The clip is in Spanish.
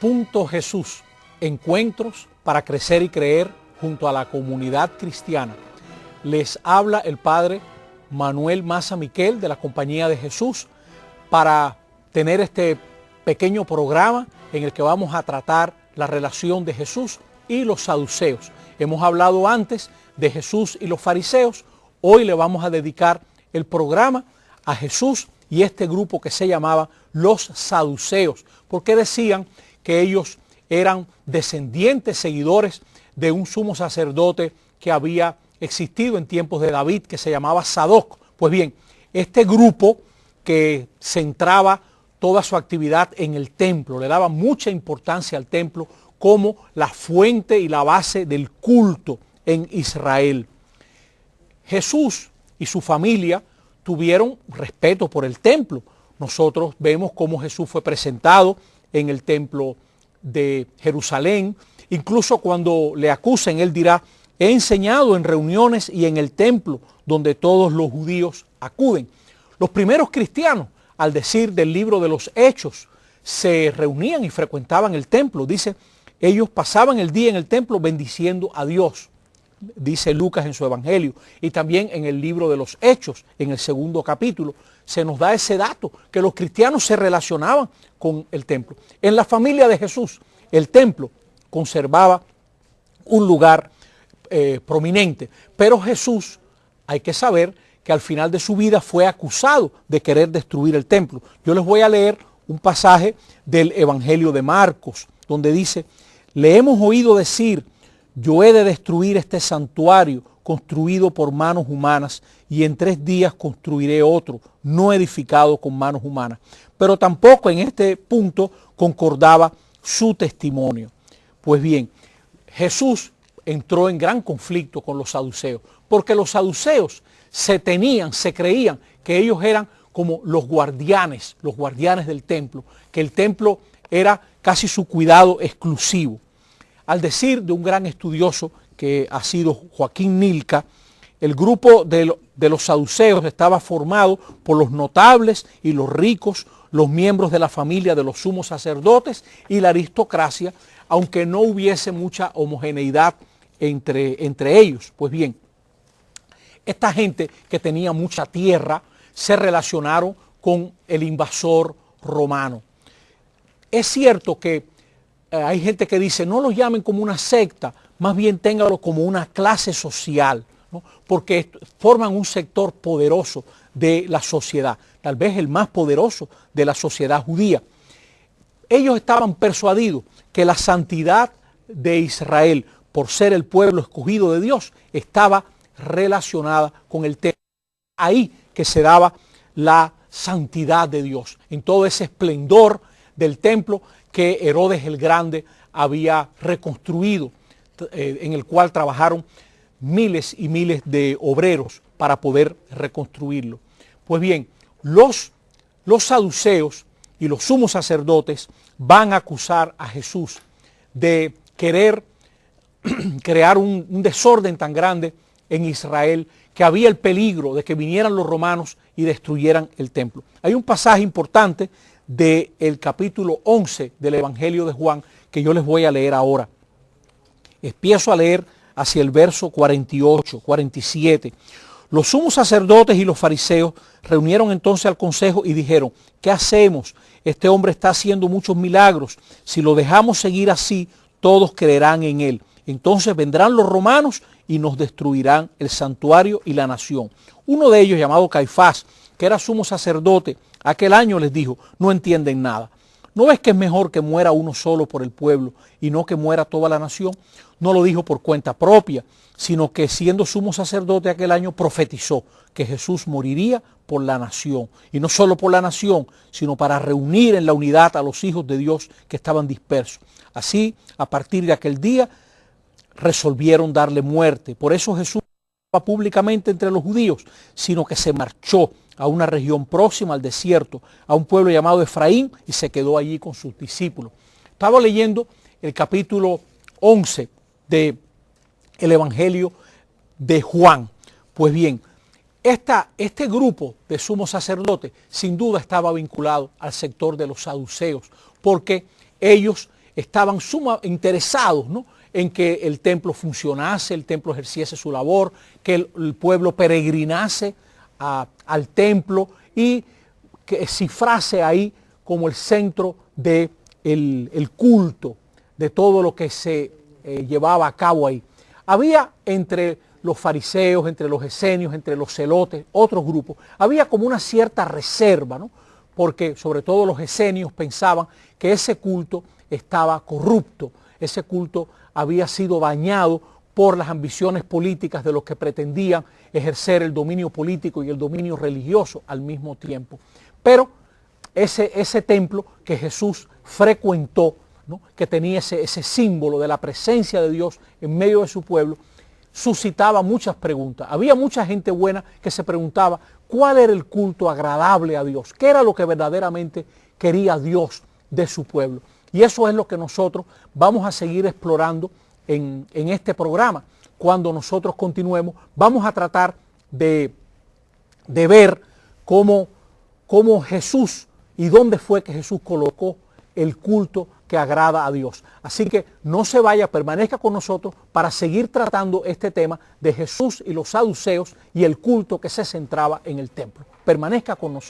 Punto Jesús, encuentros para crecer y creer junto a la comunidad cristiana. Les habla el Padre Manuel Maza Miquel de la Compañía de Jesús para tener este pequeño programa en el que vamos a tratar la relación de Jesús y los saduceos. Hemos hablado antes de Jesús y los fariseos. Hoy le vamos a dedicar el programa a Jesús y este grupo que se llamaba los saduceos, porque decían que ellos eran descendientes, seguidores de un sumo sacerdote que había existido en tiempos de David, que se llamaba Sadoc. Pues bien, este grupo que centraba toda su actividad en el templo, le daba mucha importancia al templo como la fuente y la base del culto en Israel. Jesús y su familia tuvieron respeto por el templo. Nosotros vemos cómo Jesús fue presentado en el templo de Jerusalén. Incluso cuando le acusen, él dirá: he enseñado en reuniones y en el templo donde todos los judíos acuden. Los primeros cristianos, al decir del libro de los Hechos, se reunían y frecuentaban el templo. Dice, ellos pasaban el día en el templo bendiciendo a Dios, dice Lucas en su Evangelio, y también en el libro de los Hechos, en el 2º capítulo, se nos da ese dato, que los cristianos se relacionaban con el templo. En la familia de Jesús, el templo conservaba un lugar prominente, pero Jesús, hay que saber que al final de su vida fue acusado de querer destruir el templo. Yo les voy a leer un pasaje del Evangelio de Marcos, donde dice: le hemos oído decir, yo he de destruir este santuario construido por manos humanas, y en 3 días construiré otro, no edificado con manos humanas. Pero tampoco en este punto concordaba su testimonio. Pues bien, Jesús entró en gran conflicto con los saduceos, porque los saduceos se creían que ellos eran como los guardianes del templo, que el templo era casi su cuidado exclusivo. Al decir de un gran estudioso que ha sido Joaquín Nilka, el grupo de los saduceos estaba formado por los notables y los ricos, los miembros de la familia de los sumos sacerdotes y la aristocracia, aunque no hubiese mucha homogeneidad entre ellos. Pues bien, esta gente que tenía mucha tierra se relacionaron con el invasor romano. Es cierto que hay gente que dice, no los llamen como una secta, más bien ténganlo como una clase social, ¿no? Porque forman un sector poderoso de la sociedad, tal vez el más poderoso de la sociedad judía. Ellos estaban persuadidos que la santidad de Israel, por ser el pueblo escogido de Dios, estaba relacionada con el templo. Ahí que se daba la santidad de Dios, en todo ese esplendor del templo que Herodes el Grande había reconstruido, en el cual trabajaron miles y miles de obreros para poder reconstruirlo. Pues bien, los saduceos y los sumos sacerdotes van a acusar a Jesús de querer crear un desorden tan grande en Israel, que había el peligro de que vinieran los romanos y destruyeran el templo. Hay un pasaje importante del capítulo 11 del Evangelio de Juan que yo les voy a leer ahora. Empiezo a leer hacia el verso 48, 47. Los sumos sacerdotes y los fariseos reunieron entonces al consejo y dijeron: ¿qué hacemos? Este hombre está haciendo muchos milagros. Si lo dejamos seguir así, todos creerán en él. Entonces vendrán los romanos y nos destruirán el santuario y la nación. Uno de ellos, llamado Caifás, que era sumo sacerdote, aquel año les dijo: no entienden nada. ¿No ves que es mejor que muera uno solo por el pueblo y no que muera toda la nación? No lo dijo por cuenta propia, sino que siendo sumo sacerdote aquel año profetizó que Jesús moriría por la nación. Y no solo por la nación, sino para reunir en la unidad a los hijos de Dios que estaban dispersos. Así, a partir de aquel día, resolvieron darle muerte. Por eso Jesús no estaba públicamente entre los judíos, sino que se marchó a una región próxima al desierto, a un pueblo llamado Efraín, y se quedó allí con sus discípulos. Estaba leyendo el capítulo 11 del Evangelio de Juan. Pues bien, Este grupo de sumos sacerdotes sin duda estaba vinculado al sector de los saduceos, porque ellos estaban interesados, ¿no?, en que el templo funcionase, el templo ejerciese su labor, que el pueblo peregrinase al templo y que cifrase ahí como el centro del el culto, de todo lo que se llevaba a cabo ahí. Había entre los fariseos, entre los esenios, entre los celotes, otros grupos, había como una cierta reserva, ¿no?, porque sobre todo los esenios pensaban que ese culto estaba corrupto, ese culto había sido dañado por las ambiciones políticas de los que pretendían ejercer el dominio político y el dominio religioso al mismo tiempo. Pero ese templo que Jesús frecuentó, ¿no?, que tenía ese símbolo de la presencia de Dios en medio de su pueblo, suscitaba muchas preguntas. Había mucha gente buena que se preguntaba cuál era el culto agradable a Dios, qué era lo que verdaderamente quería Dios de su pueblo. Y eso es lo que nosotros vamos a seguir explorando en este programa. Cuando nosotros continuemos, vamos a tratar de ver cómo Jesús y dónde fue que Jesús colocó el culto que agrada a Dios. Así que no se vaya, permanezca con nosotros para seguir tratando este tema de Jesús y los saduceos y el culto que se centraba en el templo. Permanezca con nosotros.